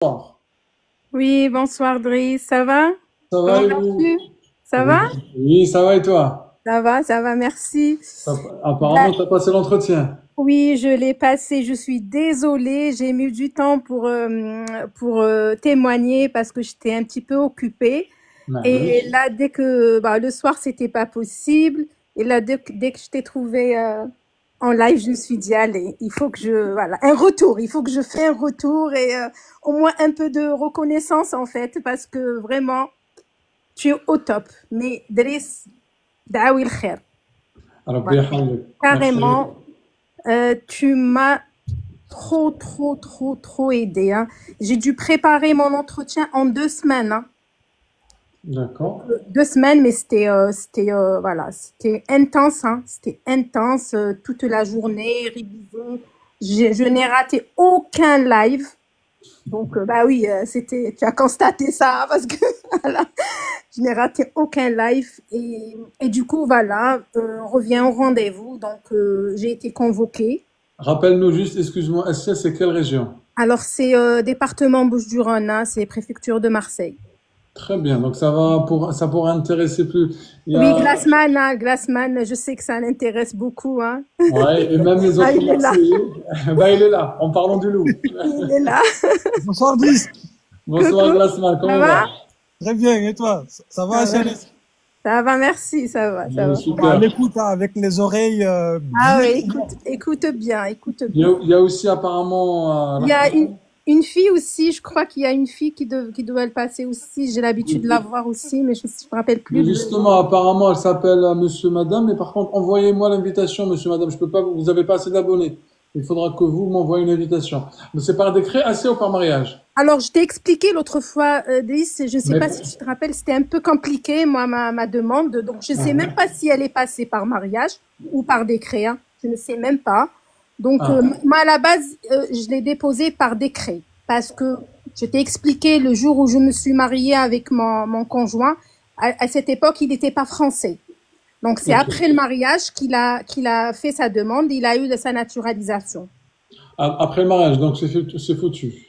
Bonsoir. Oui, bonsoir Driss, ça va? Ça va Comment et vous? vas-tu? Ça Oui, va? oui, ça va et toi? Ça va, merci. Apparemment, Bah, tu as passé l'entretien. oui, je l'ai passé, je suis désolée, j'ai mis du temps pour témoigner parce que j'étais un petit peu occupée. Et Oui. là, dès que le soir, c'était pas possible. Et là, dès que je t'ai trouvé en live, je me suis dit, allez, il faut que un retour, il faut que je fasse un retour et au moins un peu de reconnaissance en fait, parce que vraiment, tu es au top. Mais Driss, Daoui el khair. Alors, Voilà. bien, Khaled. Merci. Carrément, tu m'as trop aidé, hein. J'ai dû préparer mon entretien en 2 semaines, hein. D'accord. 2 semaines, mais c'était intense, hein. C'était intense toute la journée, révision. Je n'ai raté aucun live. Donc, bah oui, tu as constaté ça, hein, parce que voilà, je n'ai raté aucun live et du coup, voilà, on revient au rendez-vous. Donc, j'ai été convoquée. Rappelle-nous juste, excuse-moi, SC, c'est quelle région? Alors, c'est département Bouches-du-Rhône, hein, c'est préfecture de Marseille. Très bien. Donc, ça pourrait intéresser plus. Il y Oui, a, Glassman, hein, Glassman, je sais que ça l'intéresse beaucoup, hein. ouais, et même les Ah, autres il est là, Marseillais. Bah, il est là. En parlant du loup. il est là. Bonsoir Driss, Bonsoir, Coucou, Glassman. ça Comment va? va? très bien, et toi? Ça va, Ça va, Chélis? ça va, merci, ça va. On est à Super. l'écoute, hein, avec les oreilles Ah bien oui, ouvertes. écoute bien, écoute Il y bien. a, il y a aussi apparemment Il y a une fille aussi, je crois qu'il y a une fille qui doit le passer aussi. J'ai l'habitude de la voir aussi, mais je ne me rappelle plus mais le nom. justement, apparemment, elle s'appelle Monsieur Madame, mais par contre, envoyez-moi l'invitation, Monsieur Madame. Je peux pas, vous avez pas assez d'abonnés. Il faudra que vous m'envoyez une invitation. Mais c'est par décret, assez ou par mariage? Alors, je t'ai expliqué l'autre fois, Driss, je ne sais Mais, pas si tu te rappelles, c'était un peu compliqué, moi, ma demande. Donc, je ne sais même pas si elle est passée par mariage ou par décret, hein. Je ne sais même pas. Donc, ah, moi, à la base, je l'ai déposé par décret parce que je t'ai expliqué le jour où je me suis mariée avec mon conjoint. À cette époque, il n'était pas français. Donc, c'est ok. après le mariage qu'il a fait sa demande. Il a eu de sa naturalisation. Après le mariage, donc c'est foutu.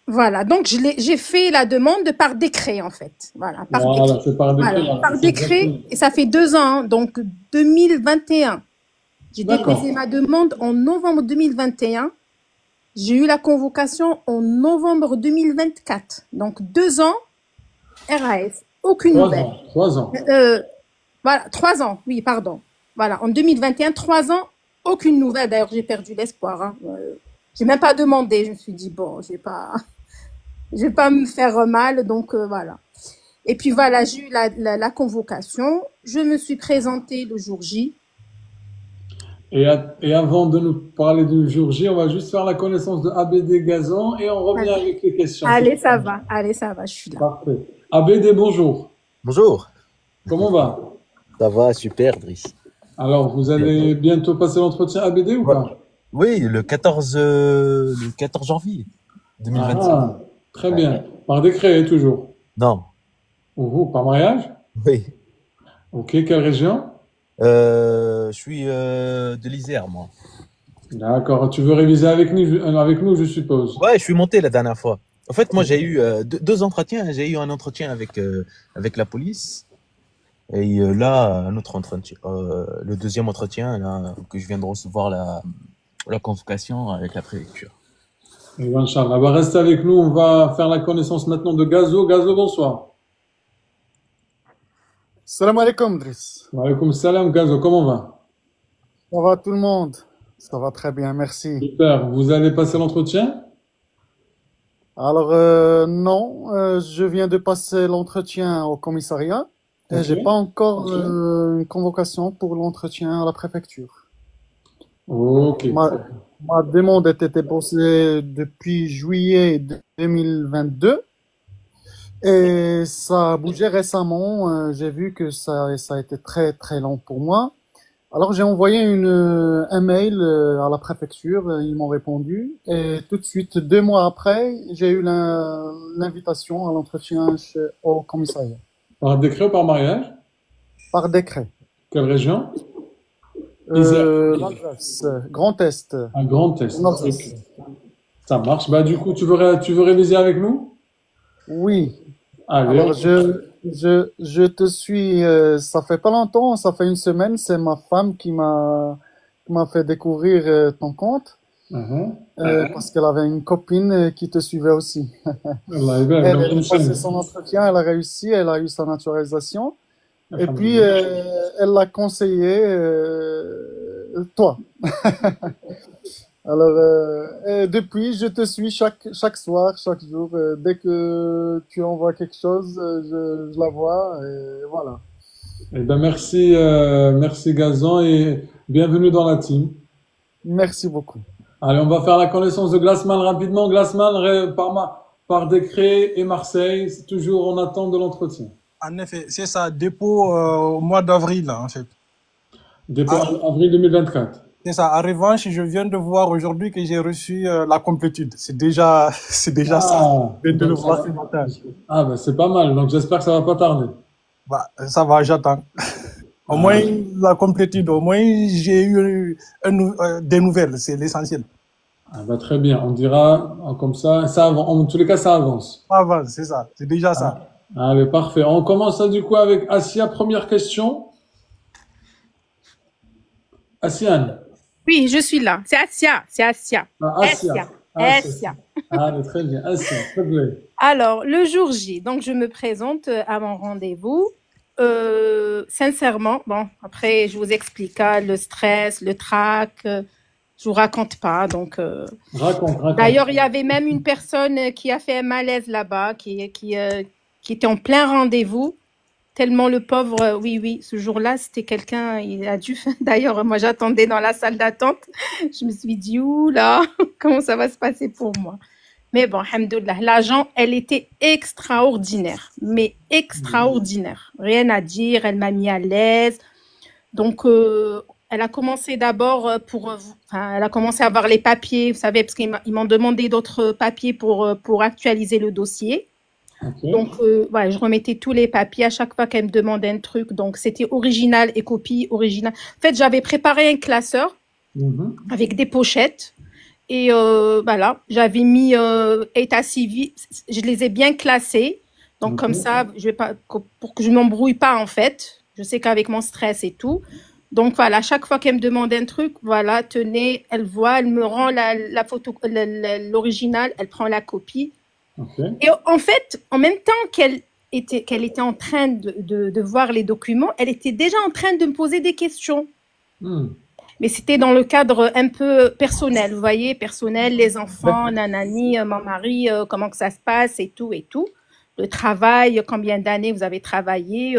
Voilà, donc j'ai fait la demande par décret en fait. Voilà, par Voilà, décret. c'est par décret, Voilà, là. par C'est décret exactement. et ça fait 2 ans, hein, donc 2021. J'ai D'accord. déposé ma demande en novembre 2021. J'ai eu la convocation en novembre 2024. Donc 2 ans, RAS, aucune Trois nouvelle. ans. 3 ans. Voilà, 3 ans, oui, pardon. Voilà, en 2021, 3 ans, aucune nouvelle. D'ailleurs, j'ai perdu l'espoir, hein. J'ai même pas demandé. Je me suis dit bon, je vais pas me faire mal, donc voilà. Et puis voilà, j'ai eu la convocation. Je me suis présentée le jour J. Et avant de nous parler du jour J, on va juste faire la connaissance de ABD Gazan et on revient Allez, avec les questions. allez, ça va. Allez, ça va, je suis là. Parfait. ABD, bonjour. Bonjour, Comment va? ça va, super, Driss. Alors, vous Bien. allez bientôt passer l'entretien ABD ou Ouais. pas? Oui, le 14 janvier 2025. Ah, très Ouais. bien. Par décret, toujours. Non, Par mariage? oui. Ok, quelle région? Je suis de l'Isère, moi. D'accord. Tu veux réviser avec nous, je suppose. Ouais, je suis monté la dernière fois. En fait, moi, j'ai eu deux entretiens. J'ai eu un entretien avec la police. Et là, un autre entretien. Le deuxième entretien, là, que je viens de recevoir la convocation avec la préfecture. Et ben, Inch'Allah. Bah, reste avec nous. On va faire la connaissance maintenant de Gazo. Gazo, bonsoir. Salam alaikum, Driss. Wa alaykoum salam, Gazo. Comment va? Ça va tout le monde? Ça va très bien, merci. Super. Vous allez passer l'entretien? Alors, non, je viens de passer l'entretien au commissariat et Ok. j'ai pas encore une convocation pour l'entretien à la préfecture. Ok. Ma demande était déposée depuis juillet 2022 et ça a bougé récemment. J'ai vu que ça a été très très long pour moi. Alors j'ai envoyé un mail à la préfecture, ils m'ont répondu et tout de suite, 2 mois après, j'ai eu l'invitation à l'entretien au commissariat Par décret ou par mariage? par décret. Quelle région? Isère. L'Alsace, Grand Est, Un grand test. Ok. Alsace. Ça marche. Bah, du coup, tu veux réviser avec nous? Oui. Allez, Alors, je te suis, ça fait pas longtemps, ça fait une semaine, c'est ma femme qui m'a fait découvrir ton compte, Mhm. parce qu'elle avait une copine qui te suivait aussi. Allah يبارك. Elle Donc, a passé Inch'Allah. son entretien, elle a réussi, elle a eu sa naturalisation. Et puis, Alhamdulillah. elle l'a conseillé, toi. Alors, et depuis, je te suis chaque soir, chaque jour. Dès que tu envoies quelque chose, je la vois, et voilà. Eh ben, merci Gazan et bienvenue dans la team. Merci beaucoup. Allez, on va faire la connaissance de Glassman rapidement. Glassman, par décret et Marseille, c'est toujours en attente de l'entretien. En effet, c'est ça, dépôt au mois d'avril, là, en fait. Dépôt Ah, avril 2024. c'est ça. En revanche, je viens de voir aujourd'hui que j'ai reçu la complétude. C'est déjà ça. Ah, Je viens de le donc ça voir va. ce matin. Ah, ben, c'est pas mal. Donc, j'espère que ça va pas tarder. Bah, ça va, j'attends. Au Ah, moins, la complétude, au moins, j'ai eu des nouvelles, c'est l'essentiel. ah, ben, très bien. On dira comme ça avance. En tous les cas, ça avance. Ça va, c'est ça. C'est déjà ça. Ah, allez, parfait. On commence du coup avec Asia. Première question. Asiane. Oui, je suis là. C'est Asia. C'est Asia. Ah, Asia. Asia. Asia. Asia. Allez, très bien. Asia, s'il te plaît. Alors, le jour J, donc je me présente à mon rendez-vous. Sincèrement, bon, après, je vous explique, hein, le stress, le trac, je vous raconte pas. Donc, Raconte. d'ailleurs, il y avait même une personne qui a fait un malaise là-bas, qui était en plein rendez-vous. Tellement le pauvre, oui, ce jour-là, c'était quelqu'un, il a dû. D'ailleurs, moi, j'attendais dans la salle d'attente. Je me suis dit, ouh là, comment ça va se passer pour moi? Mais bon, alhamdoulilah, l'agent, elle était extraordinaire, mais extraordinaire. Rien à dire, elle m'a mis à l'aise. Donc, elle a commencé d'abord elle a commencé à avoir les papiers, vous savez, parce qu'ils m'ont demandé d'autres papiers pour actualiser le dossier. Ok. Donc, voilà, je remettais tous les papiers à chaque fois qu'elle me demandait un truc. Donc, c'était original et copie originale. En fait, j'avais préparé un classeur Mhm. avec des pochettes. Et voilà, j'avais mis état civil, je les ai bien classés. Donc, Ok. comme ça, je vais pas, pour que je m'embrouille pas, en fait. Je sais qu'avec mon stress et tout. Donc, voilà, chaque fois qu'elle me demande un truc, voilà, tenez, elle voit, elle me rend la photo, l'original, elle prend la copie. Ok. Et en fait, en même temps qu'elle était en train de voir les documents, elle était déjà en train de me poser des questions. Hmm. Mais c'était dans le cadre un peu personnel, vous voyez, personnel, les enfants, nanani, mon mari, comment que ça se passe et tout et tout. Le travail, combien d'années vous avez travaillé,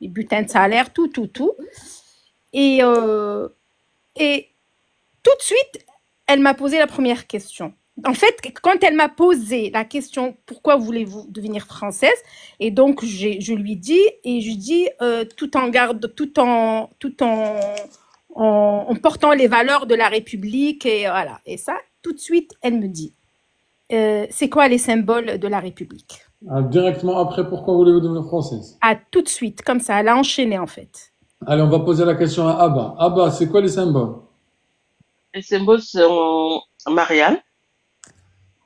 les bulletins de salaire, tout. Et tout de suite, elle m'a posé la première question. En fait, quand elle m'a posé la question, pourquoi voulez-vous devenir française? Et donc, je lui dis, tout en portant les valeurs de la République, et voilà. Et ça, tout de suite, elle me dit, c'est quoi les symboles de la République? Ah, directement après, pourquoi voulez-vous devenir française? Ah, tout de suite, comme ça, elle a enchaîné en fait. Allez, on va poser la question à Abba. Abba, c'est quoi les symboles? Les symboles sont Marianne,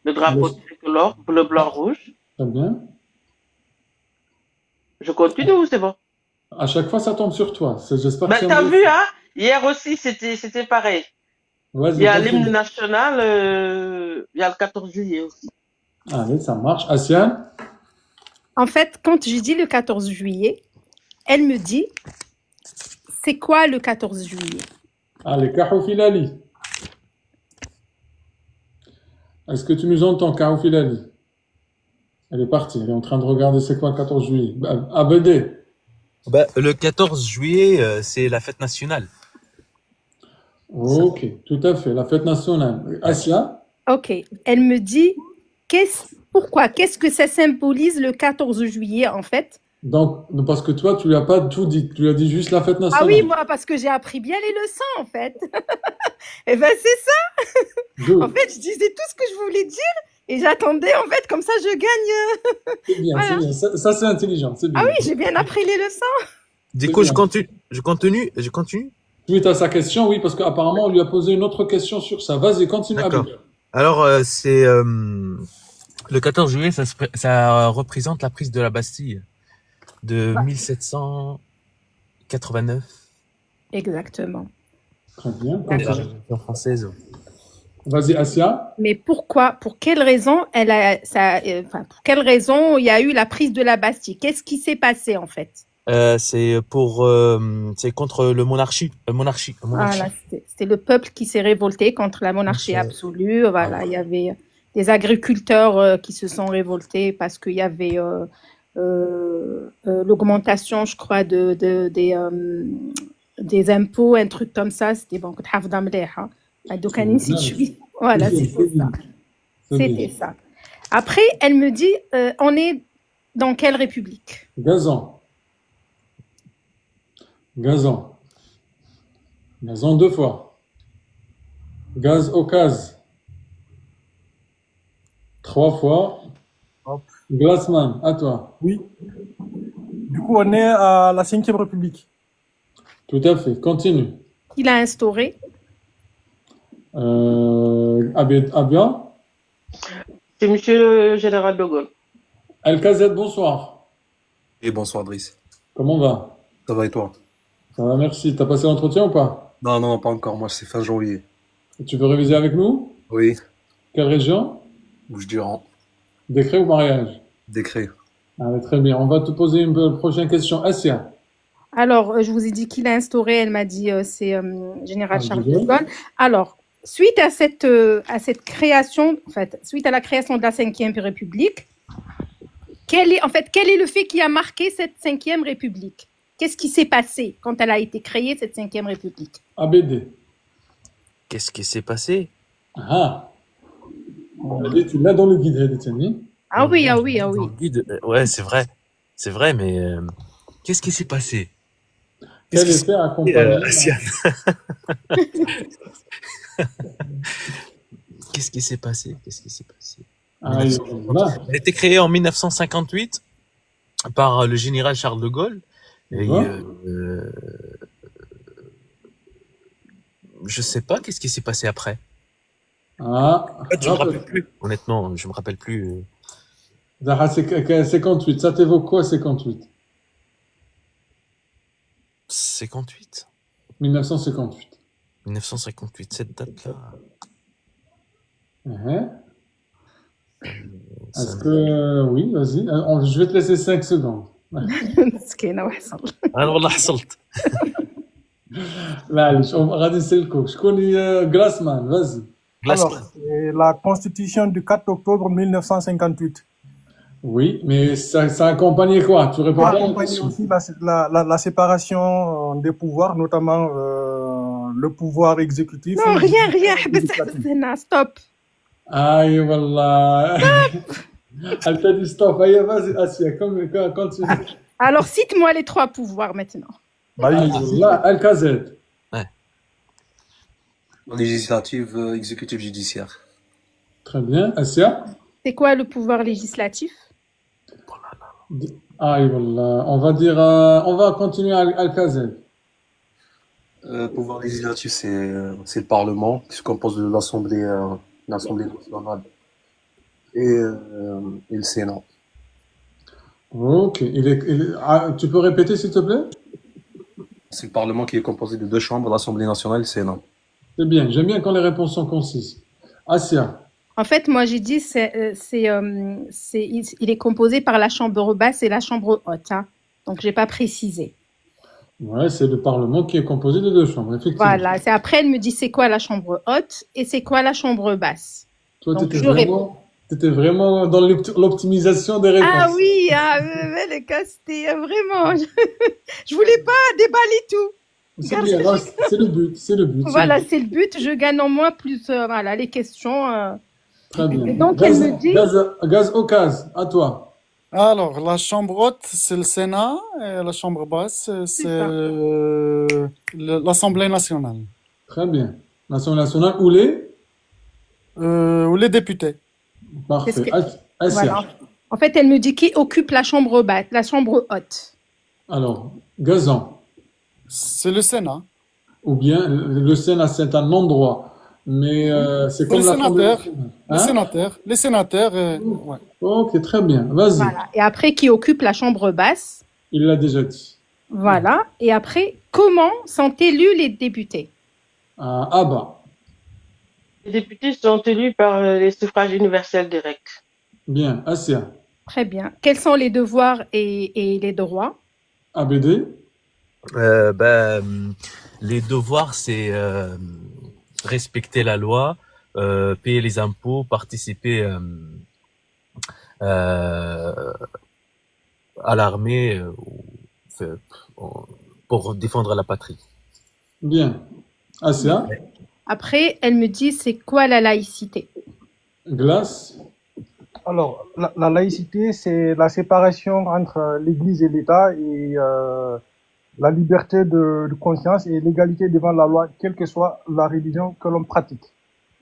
le drapeau tricolore, bleu, blanc, rouge. Très bien. Je continue ou c'est bon? À chaque fois, ça tombe sur toi. J'espère que Ben, c'est t'as un... vu, hein? Hier aussi, c'était pareil. Il Vas-y, y a continue. l'hymne national, il y a le 14 juillet aussi. Allez, ça marche. Asiane? En fait, quand je dis le 14 juillet, elle me dit, c'est quoi le 14 juillet? Allez, Kahou Filali. Est-ce que tu nous entends, Kahou Filali? Elle est partie. Elle est en train de regarder c'est quoi le 14 juillet. ABD. Bah, le 14 juillet, c'est la fête nationale. Ok, tout à fait. La fête nationale. Asia? Ok, elle me dit, pourquoi? Qu'est-ce que ça symbolise le 14 juillet en fait? Donc, parce que toi, tu lui as pas tout dit. Tu lui as dit juste la fête nationale. Ah oui, moi, parce que j'ai appris bien les leçons en fait. Et ben c'est ça. Good. En fait, je disais tout ce que je voulais dire et j'attendais en fait, comme ça je gagne. C'est bien, Voilà. c'est bien. Ça, c'est intelligent. C'est bien. Ah oui, j'ai bien appris les leçons. Du C'est coup, bien. je continue. Suite à sa question, oui, parce qu'apparemment, on lui a posé une autre question sur ça. Vas-y, continue. D'accord. Abdel. Alors, c'est le 14 juillet, ça représente la prise de la Bastille de Ouais, 1789. exactement. Très bien, C'est la continue. Révolution française. Vas-y, Asia. Mais pourquoi, pour quelle raison pour quelle raison il y a eu la prise de la Bastille? Qu'est-ce qui s'est passé en fait? C'est contre le monarchie. Monarchie. Voilà, c'était le peuple qui s'est révolté contre la monarchie absolue. Voilà, il y avait des agriculteurs qui se sont révoltés parce qu'il y avait l'augmentation, je crois, des impôts, un truc comme ça. C'était bon, كنت حافظة مليحة. Donc, ainsi de suite. Voilà, C'est c'était ça. bien. C'est bien. C'était ça. Après, elle me dit, on est dans quelle république? Gazan. Gazan. Gazan 2 fois. Gaz au case 3 fois. Hop. Glassman, à toi. Oui. Du coup, on est à la 5e République. Tout à fait. Continue. Il a instauré. Abia. C'est Monsieur le Général de Gaulle. El Kazet, bonsoir. Et bonsoir Driss. Comment va? Ça va et toi? Ça va, merci. T'as passé l'entretien ou pas? Non, non, pas encore. Moi, c'est fin janvier. Tu veux réviser avec nous? Oui, Quelle région? Bouches-du-Rhône. Décret ou mariage? Décret. Allez, très bien. On va te poser une prochaine question. Asia. Alors, je vous ai dit qu'il a instauré, elle m'a dit, c'est Général Charles Charles de de Gaulle. Gaulle. Alors, suite à cette création, en fait, suite à la création de la 5e République, quel est le fait qui a marqué cette 5e République? Qu'est-ce qui s'est passé quand elle a été créée, cette 5e République? ABD. Qu'est-ce qui s'est passé? Ah. ABD, tu l'as dans le guide, Hedetani. Ah oui, ah oui, ah oui. Dans le guide, ouais, c'est vrai. C'est vrai, mais qu'est-ce qui s'est passé? Qu'est-ce Quel qui s'est effet passé, accompagné Asiane? Qu'est-ce qui s'est passé? Qu'est-ce qui s'est passé? Ah, il- là. Elle a été créée en 1958 par le général Charles de Gaulle. Et, Ouais. je sais pas qu'est-ce qui s'est passé après. Ah, En fait, je me rappelle. rappelle plus. Honnêtement, je me rappelle plus. Zaha, c'est 58. Ça t'évoque quoi, 58? 58, 1958. 1958, cette date-là. Mhm. ça Est-ce me- que... Oui, vas-y. Je vais te laisser 5 secondes. مسكينة وحصل. أنا والله حصلت. معليش غادي نسلكوك. شكون هي Glassman, vas-y. Alors, Glassman. c'est la constitution du 4 octobre 1958. Oui, mais ça accompagnait quoi? Tu réponds Ça pas à la accompagne question. aussi la séparation des pouvoirs, notamment le pouvoir exécutif Non, et le rien, pouvoir حبس législatif. هنا stop. Aïe, wallah. Elle t'a dit stop. Aïe, vas-y, Asia, continue. Alors, cite-moi les 3 pouvoirs maintenant. Bah, Aïe, wallah, Al-Kazet. Législative, exécutive, judiciaire. Très bien. Asia? C'est quoi le pouvoir législatif? Aïe, wallah. On va dire... on va continuer Al-Kazet. Pouvoir législatif, c'est le Parlement qui se compose de l'Assemblée nationale et le Sénat. Ok. Tu peux répéter, s'il te plaît? C'est le Parlement qui est composé de 2 chambres, l'Assemblée nationale et le Sénat. C'est bien. J'aime bien quand les réponses sont concises. Asia? En fait, moi, j'ai dit, il est composé par la chambre basse et la chambre haute. Hein. Donc, j'ai pas précisé. Ouais, c'est le Parlement qui est composé de 2 chambres, effectivement. Voilà. C'est après, elle me dit, c'est quoi la chambre haute et c'est quoi la chambre basse. Toi, Donc, t'étais je réponds. vraiment dans l'optimisation des réponses. Ah oui, les gars, c'était vraiment. Je voulais pas déballer tout. C'est bien, non, c'est le but, c'est le but. c'est Voilà, le but. c'est le but. Je gagne en moins plus. Voilà, les questions. Très bien. Et donc, elle me dit. Gaz au case, à toi. Alors, la chambre haute, c'est le Sénat, et la chambre basse, c'est ça. l'Assemblée nationale, Très bien. L'Assemblée nationale ou les? ou les députés. Parfait. Qu'est-ce que- Asia. Voilà. En fait, elle me dit qui occupe la chambre basse, la chambre haute. Alors, Gazan. C'est le Sénat. Ou bien le Sénat, c'est un endroit Mais c'est Pour comme l'Assemblée nationale. les sénateurs, ouais. Ok, très bien. Vas-y. Voilà. Et après, qui occupe la chambre basse. Il l'a déjà dit. Voilà. Et après, comment sont élus les députés? Ah bah, Les députés sont élus par les suffrages universels directs. bien. Asia. Très bien. Quels sont les devoirs et les droits? ABD. Les devoirs, c'est respecter la loi, payer les impôts, participer à l'armée pour défendre la patrie. Bien. Asia. Après, elle me dit, c'est quoi la laïcité? Glace. Alors, la laïcité, c'est la séparation entre l'Église et l'État et la liberté de conscience et l'égalité devant la loi, quelle que soit la religion que l'on pratique.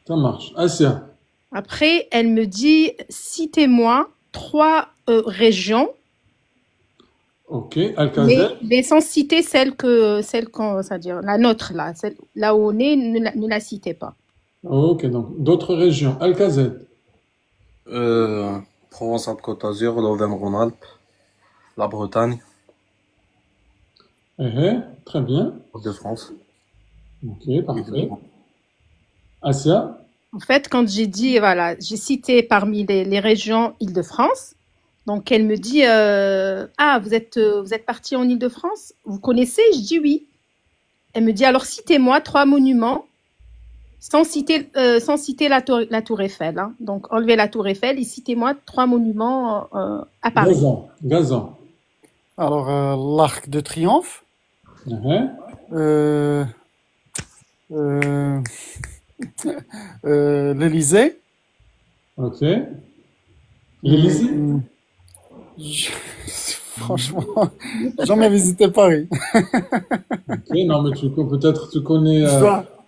Ça marche. Asia. Après, elle me dit, citez-moi 3 régions, Ok. Alcazel. mais sans citer celle qu'on, c'est-à-dire la nôtre là, celle, là où on est, ne la citez pas. Ok, donc d'autres régions. Alcazel. Provence-Alpes-Côte d'Azur, l'Auvergne-Rhône-Alpes, la Bretagne, Très bien. de France. Ok, parfait. Asia. En fait, quand j'ai dit, voilà, j'ai cité parmi les régions Île-de-France, donc elle me dit, ah, vous êtes parti en Île-de-France? Vous connaissez? Je dis oui. Elle me dit, alors citez-moi 3 monuments sans citer la tour Eiffel. Hein. Donc enlevez la tour Eiffel et citez-moi 3 monuments à Paris. Gazan. Alors, l'Arc de Triomphe, euh, euh, l'Élysée. Ok. L'Élysée. Franchement, jamais visité Paris. Ok, non, mais peut-être tu connais.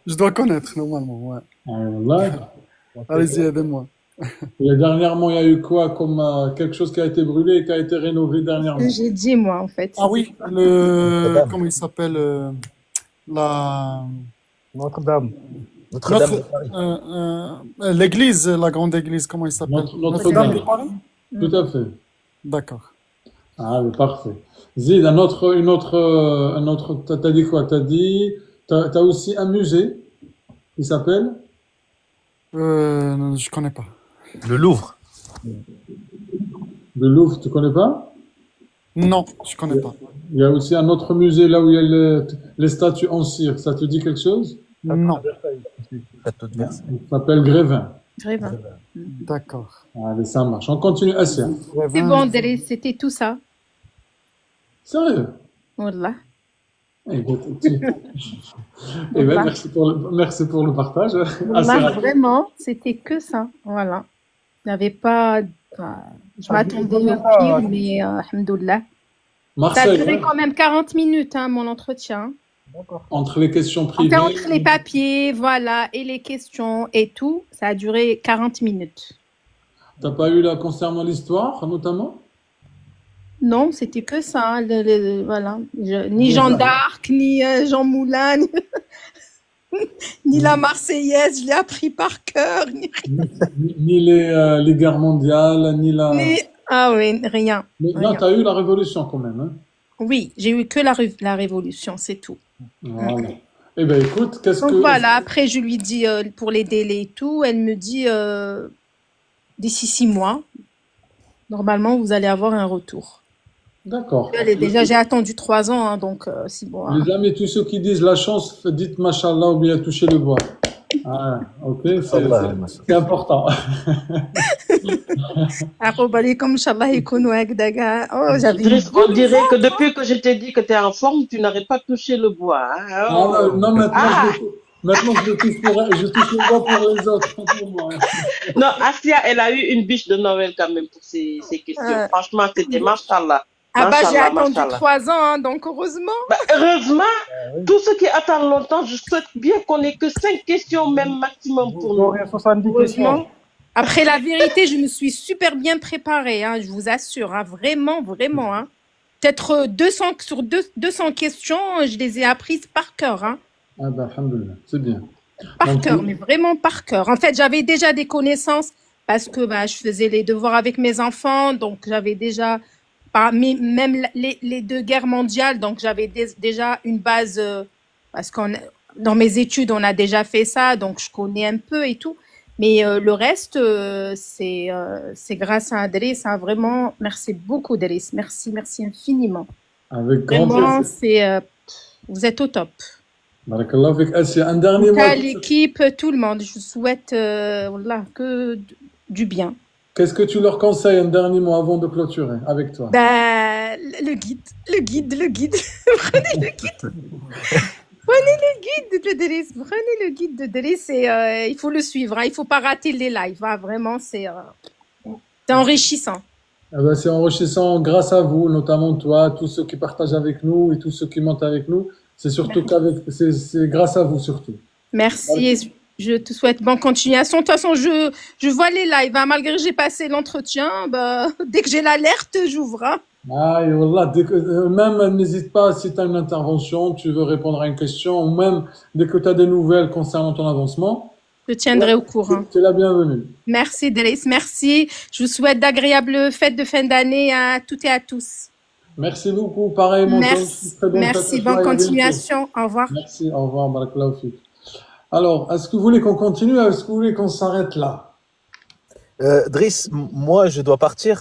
Je dois connaître normalement, ouais. Là. Allez-y, aidez-moi. Dernièrement, il y a eu quoi comme quelque chose qui a été brûlé et qui a été rénové dernièrement? J'ai dit moi en fait. Ah oui, comment il s'appelle Notre-Dame. Notre-Dame de Paris. l'église, la grande église, comment il s'appelle? Notre-Dame de Paris? Tout à fait. D'accord. Ah, mais parfait. Zid, un autre, t'as dit quoi? T'as aussi un musée qui s'appelle? Je connais pas. Le Louvre. Le Louvre, tu connais pas? Non, je connais pas. Il y a aussi un autre musée là où il y a les statues en cire. Ça te dit quelque chose? Non. Château de Versailles. Il s'appelle Grévin. Grévin. D'accord. Allez, ça marche. On continue. Asia. C'est bon, Délé, c'était tout ça. Sérieux? Voilà. Eh ben, merci pour le partage. Voilà, vraiment, c'était que ça. Voilà. Je n'avais pas. Je m'attendais au pire, mais alhamdoulilah. Ça a Marseille, duré quand même 40 minutes, hein, mon entretien. entre les questions privées. Enfin, entre les papiers, voilà, et les questions et tout, ça a duré 40 minutes. T'as pas eu là concernant l'histoire, notamment? Non, c'était que ça. Hein, voilà. Ni Jeanne d'Arc, ni Jean Moulin, ni la Marseillaise, je l'ai appris par cœur. Ni les guerres mondiales, ni la. Ah oui, rien. Mais rien. non, t'as eu la révolution quand même. Hein? Oui, j'ai eu que la révolution, c'est tout. Voilà. Eh ben écoute, Donc voilà, après je lui dis pour les délais et tout, elle me dit d'ici 6 mois, normalement vous allez avoir un retour. D'accord. Déjà j'ai attendu 3 ans, hein, donc 6 mois. Les amis, tous ceux qui disent la chance, dites Mashallah ou bien toucher le bois. Ah, ok, c'est important. On dirait que depuis que je t'ai dit que tu es en forme, tu n'arrêtes pas de toucher le bois. Hein. Oh. Non, maintenant je touche le bois pour les autres. Pour moi. Non, Asia, elle a eu une biche de Noël quand même pour ces questions. Franchement, c'était Mashallah. Ah bah j'ai attendu 3 ans, hein, donc heureusement. Bah, heureusement, tous ceux qui attendent longtemps, je souhaite bien qu'on ait que 5 questions même maximum pour nous. 70 questions. Après la vérité, je me suis super bien préparée, hein, je vous assure, hein, vraiment. Hein. Peut-être 200 questions, je les ai apprises par cœur. Hein. Ah bah alhamdoulilah, c'est bien. Par Donc, cœur, mais vraiment par cœur. En fait, j'avais déjà des connaissances parce que bah, je faisais les devoirs avec mes enfants, donc j'avais déjà, même les deux guerres mondiales, donc j'avais déjà une base, parce qu'on, dans mes études, on a déjà fait ça, donc je connais un peu et tout. Mais le reste, c'est grâce à Driss, hein, vraiment. Merci beaucoup, Driss. Merci, merci infiniment. avec grand Vraiment, plaisir. vous êtes au top. Barakallah fik. Assia, un dernier mot. L'équipe, tout le monde. Je vous souhaite wallah, que du bien. Qu'est-ce que tu leur conseilles, un dernier mot avant de clôturer avec toi? Bah, le guide. Prenez le guide. Prenez le guide de Driss. Prenez le guide de Driss et il faut le suivre. Hein. Il faut pas rater les lives. Hein. Vraiment, c'est enrichissant. Eh ben, c'est enrichissant grâce à vous, notamment toi, tous ceux qui partagent avec nous et tous ceux qui montent avec nous. C'est surtout c'est grâce à vous surtout. Merci et je te souhaite bonne continuation. De toute façon, je vois les lives. Hein. Malgré que j'ai passé l'entretien, bah, dès que j'ai l'alerte, j'ouvre. Hein. Ah, et voilà, même n'hésite pas si tu as une intervention, tu veux répondre à une question, ou même dès que tu as des nouvelles concernant ton avancement. Je tiendrai au courant. Tu es la bienvenue. Merci, Driss. Merci. Je vous souhaite d'agréables fêtes de fin d'année à toutes et à tous. Merci beaucoup. Pareillement. Merci. Bonne continuation. Au revoir. Merci. Au revoir. Barakallahu fik. Alors, est-ce que vous voulez qu'on continue ou est-ce que vous voulez qu'on s'arrête là? Driss, moi, je dois partir.